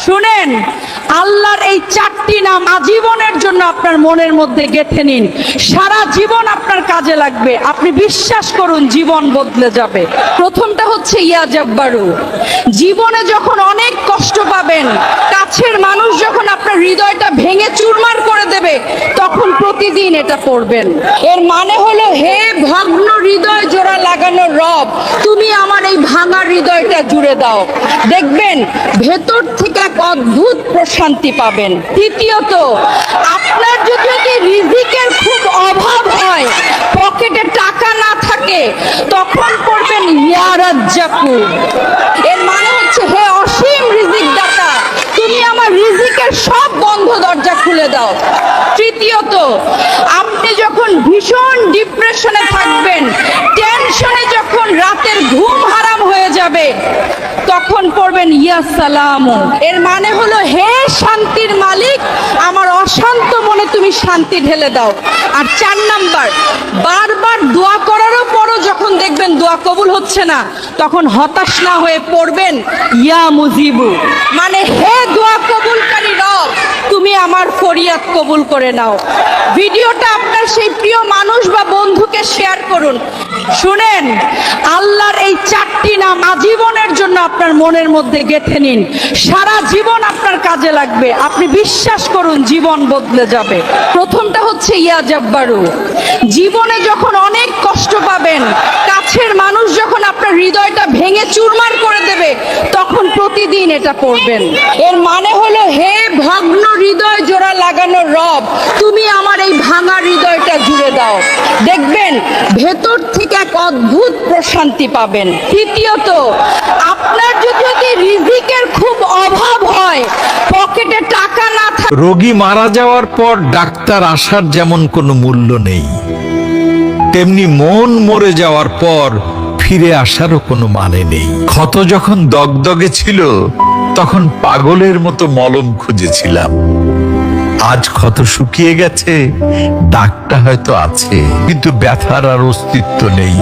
শুনেন, আল্লাহর এই চারটি নাম আজীবনের জন্য আপনার মনের মধ্যে গেঁথে নিন। সারা জীবন আপনার কাজে লাগবে। আপনি বিশ্বাস করুন, জীবন বদলে যাবে। প্রথমটা হচ্ছে ইয়া জব্বারু। জীবনে যখন অনেক কষ্ট পাবেন, কাছের মানুষ যখন আপনার হৃদয়টা ভেঙে চুরমার করে দেবে, তখন প্রতিদিন এটা পড়বেন। এর মানে হলো, হে ভগ্ন হৃদয় জোড়া লাগানো রব, তুমি আমার এই ভাঙা হৃদয়টা জুড়ে দাও। দেখবেন ভেতর থেকে এক অদ্ভুত প্রশান্তি পাবেন। তৃতীয়ত, আপনার যদি রিজিকের খুব অভাব হয়, পকেটে টাকা না থাকে, তখন পড়বেন ইয়া রাজ্জাকু। এর মানে হচ্ছে, হে অসীম রিজিক দাতা, তুমি আমার রিজিকের সব বন্ধ দরজা খুলে দাও। তৃতীয়ত, আপনি যখন ভীষণ ডিপ্রেশনে থাকবেন, টেনশনে যখন রাতের ঘুম হারাম হয়ে যাবে, তখন পড়বেন ইয়া সালাম। এর মানে হলো, হে শান্তির মালিক, আমার অশান্ত মনে তুমি শান্তি ঢেলে দাও। আর 4 নাম্বার, বারবার দোয়া করারও পরও যখন দেখবেন দোয়া কবুল হচ্ছে না, তখন হতাশ না হয়ে পড়বেন ইয়া মুজিবু, মানে হে দোয়া কবুলকারী রব, তুমি আমার ফরিয়াদ কবুল করে নাও। ভিডিওটা আপনার সেই প্রিয় মানুষ বা বন্ধুকে শেয়ার করুন। শুনেন, আল্লাহর এই চারটি নাম আজীবনের জন্য আপনার মনের মধ্যে গেঁথে নিন। সারা জীবন আপনার কাজে লাগবে। আপনি বিশ্বাস করুন, জীবন বদলে যাবে। প্রথমটা হচ্ছে ইয়া জব্বারু। জীবনে যখন অনেক কষ্ট পাবেন, কাছের মানুষ যখন আপনার হৃদয়টা ভেঙে চুরমার করে দেবে, তখন প্রতিদিন এটা পড়বেন। এর মানে হলো, হে ভগ্ন হৃদয় জোড়া লাগানো রব, তুমি আমার এই ভাঙা হৃদয়টা জুড়ে দাও। দেখবেন ভেতর থেকে এক অদ্ভুত প্রশান্তি পাবেন। তৃতীয়ত, আপনার যদি রিজিকের খুব অভাব হয়, পকেটে টাকা না থাকে, রোগী মারা যাওয়ার পর ডাক্তার আসার যেমন কোনো মূল্য নেই, তেমনি মন মরে যাওয়ার পর ফিরে আসারও কোনো মানে নেই। ক্ষত যখন দগদগে ছিল, তখন পাগলের মতো মলম খুঁজেছিলাম। আজ ক্ষত শুকিয়ে গেছে, দাগটা হয়তো আছে, কিন্তু ব্যথার আর অস্তিত্ব নেই।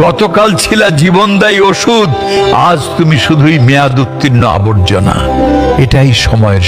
গতকাল ছিল জীবনদায়ী ওষুধ, আজ তুমি শুধুই মেয়াদ উত্তীর্ণ আবর্জনা। এটাই সময়ের